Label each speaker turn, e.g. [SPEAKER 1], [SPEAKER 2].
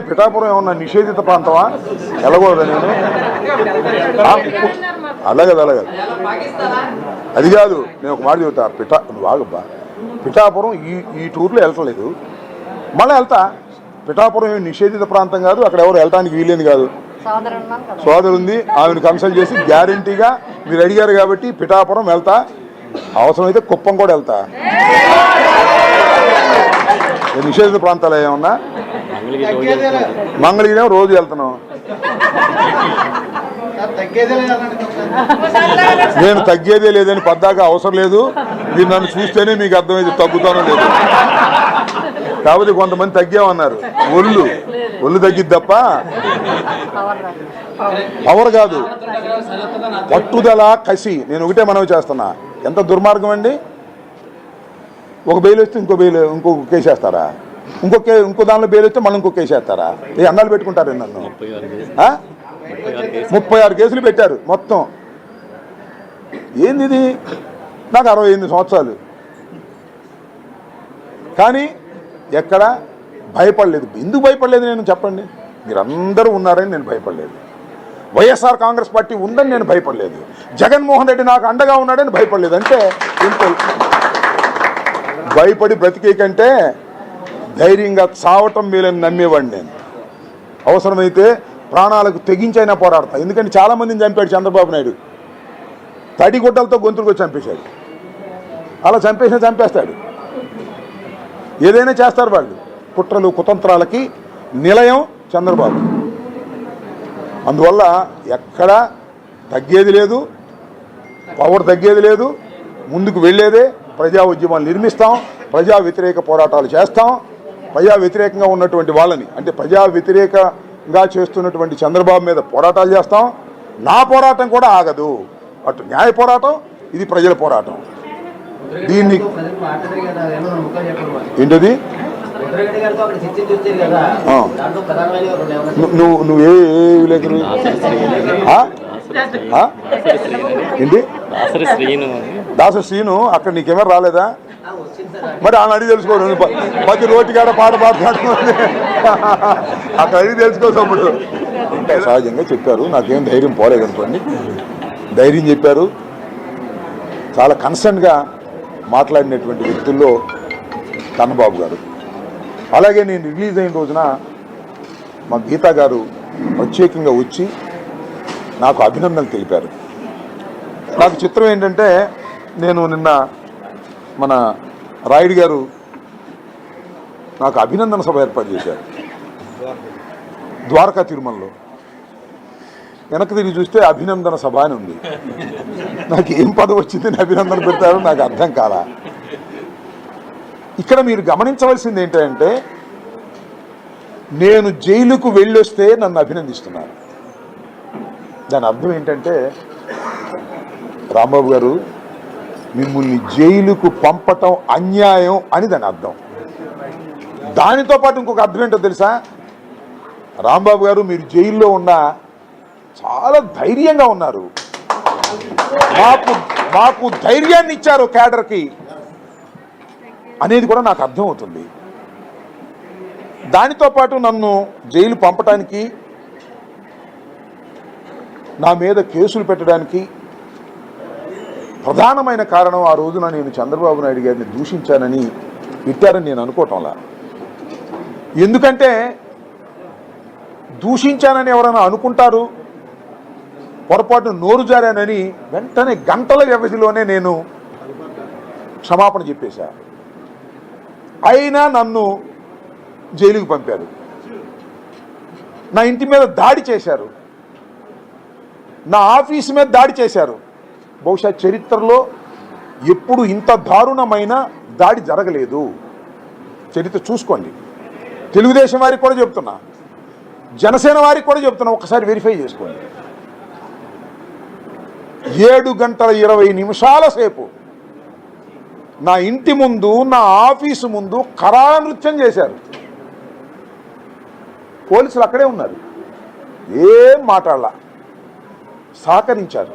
[SPEAKER 1] పిఠాపురం ఏమన్నా నిషేధిత ప్రాంతమా? వెళ్ళకూడదు నేను అలాగే అది కాదు. నేను ఒక మాట చెబుతా, బాగబ్బా పిఠాపురం ఈ టూర్లో వెళ్ళట్లేదు, మళ్ళీ వెళ్తా. పిఠాపురం నిషేధిత ప్రాంతం కాదు, అక్కడ ఎవరు వెళ్ళటానికి వీలేని కాదు. సోదరు ఉంది, ఆమెను కన్సల్ట్ చేసి గ్యారంటీగా మీరు అడిగారు కాబట్టి పిఠాపురం వెళ్తా. అవసరమైతే కుప్పం కూడా వెళ్తా. నిషేధిత ప్రాంతాలు ఏమన్నా మంగళగిరి రోజు వెళ్తున్నాం. నేను తగ్గేదే లేదని పద్దాకా అవసరం లేదు. మీరు నన్ను చూస్తేనే మీకు అర్థమైంది తగ్గుతానో లేదు. కాబట్టి కొంతమంది తగ్గామన్నారు. ఒళ్ళు తగ్గిద్ది తప్ప పవర్ కాదు, పట్టుదల కసి. నేను ఒకటే మనవి చేస్తున్నా, ఎంత దుర్మార్గం అండి. ఒక బెయిల్ వస్తే ఇంకో కేసు వేస్తారా? ఇంకో దానిలో బెయిల్ వస్తే మళ్ళీ ఇంకో కేసు వేస్తారా? ఏ అన్నాలు పెట్టుకుంటారు నన్ను. 36 కేసులు పెట్టారు మొత్తం. ఏంది ఇది? నాకు 68 సంవత్సరాలు, కానీ ఎక్కడ భయపడలేదు. ఎందుకు భయపడలేదు నేను చెప్పండి? మీరందరూ ఉన్నారని నేను భయపడలేదు. వైఎస్ఆర్ కాంగ్రెస్ పార్టీ ఉందని నేను భయపడలేదు. జగన్మోహన్ రెడ్డి నాకు అండగా ఉన్నాడని భయపడలేదు. అంటే భయపడి బ్రతికే కంటే ధైర్యంగా చావటం మేలని నమ్మేవాడిని నేను. అవసరమైతే ప్రాణాలకు తెగించైనా పోరాడతా. ఎందుకంటే చాలామందిని చంపాడు చంద్రబాబు నాయుడు. తడిగుడ్డలతో గొంతులకు చంపేశాడు. అలా చంపేస్తాడు. ఏదైనా చేస్తారు వాళ్ళు. కుట్రలు కుతంత్రాలకి నిలయం చంద్రబాబు. అందువల్ల ఎక్కడా తగ్గేది లేదు, పవర్ తగ్గేది లేదు. ముందుకు వెళ్ళేదే. ప్రజా ఉద్యమాలు నిర్మిస్తాం, ప్రజా వ్యతిరేక పోరాటాలు చేస్తాం. ప్రజా వ్యతిరేకంగా ఉన్నటువంటి వాళ్ళని, అంటే ప్రజా వ్యతిరేకంగా చేస్తున్నటువంటి చంద్రబాబు మీద పోరాటాలు చేస్తాం. నా పోరాటం కూడా ఆగదు. అటు న్యాయ పోరాటం, ఇది ప్రజల పోరాటం. దీన్ని ఏంటది? నువ్వే విలేకరు ఏంటి? దాసరి శ్రీను. అక్కడ నీకేమో రాలేదా? మరి ఆయన అడిగి తెలుసుకోరు. ప్రతి రోటికాడ పాట పాడుతున్నాడు. అక్కడ అడిగి తెలుసుకోసప్పుడు సహజంగా చెప్పారు. నాకేం ధైర్యం పోలేదనుకోండి. ధైర్యం చెప్పారు. చాలా కన్సర్న్గా మాట్లాడినటువంటి వ్యక్తుల్లో కన్నబాబు గారు. అలాగే నేను రిలీజ్ అయిన రోజున మా గీతా గారు ప్రత్యేకంగా వచ్చి నాకు అభినందనలు తెలిపారు. నాకు చిత్రం ఏంటంటే, నేను నిన్న మన రాయుడు గారు నాకు అభినందన సభ ఏర్పాటు చేశారు ద్వారకా తిరుమలలో. వెనక్కి తిరిగి చూస్తే అభినందన సభ అని ఉంది. నాకు ఏం పదవి వచ్చిందని అభినందన పెడతారో నాకు అర్థం కాలా. ఇక్కడ మీరు గమనించవలసింది ఏంటంటే, నేను జైలుకు వెళ్ళొస్తే నన్ను అభినందిస్తున్నారు. దాని అర్థం ఏంటంటే, రాంబాబు గారు మిమ్మల్ని జైలుకు పంపటం అన్యాయం అని దాని అర్థం. దానితో పాటు ఇంకొక అర్థం ఏంటో తెలుసా? రాంబాబు గారు మీరు జైల్లో ఉన్న చాలా ధైర్యంగా ఉన్నారు. మాకు ధైర్యాన్ని ఇచ్చారు క్యాడర్కి అనేది కూడా నాకు అర్థమవుతుంది. దానితో పాటు నన్ను జైలు పంపటానికి, నా మీద కేసులు పెట్టడానికి ప్రధానమైన కారణం ఆ రోజున నేను చంద్రబాబు నాయుడు గారిని దూషించానని పెట్టారని నేను అనుకోవటంలా. ఎందుకంటే దూషించానని ఎవరైనా అనుకుంటారు, పొరపాటు నోరు జారానని వెంటనే గంటల వ్యవధిలోనే నేను క్షమాపణ చెప్పేశా. అయినా నన్ను జైలుకు పంపారు. నా ఇంటి మీద దాడి చేశారు, నా ఆఫీసు మీద దాడి చేశారు. బహుశా చరిత్రలో ఎప్పుడు ఇంత దారుణమైన దాడి జరగలేదు. చరిత్ర చూసుకోండి. తెలుగుదేశం వారికి కూడా చెప్తున్నా, జనసేన వారికి కూడా చెప్తున్నా, ఒకసారి వెరిఫై చేసుకోండి. 7 గంటల 20 నిమిషాల సేపు నా ఇంటి ముందు, నా ఆఫీసు ముందు కరానృత్యం చేశారు. పోలీసులు అక్కడే ఉన్నారు, ఏం మాట్లాడాల, సహకరించారు.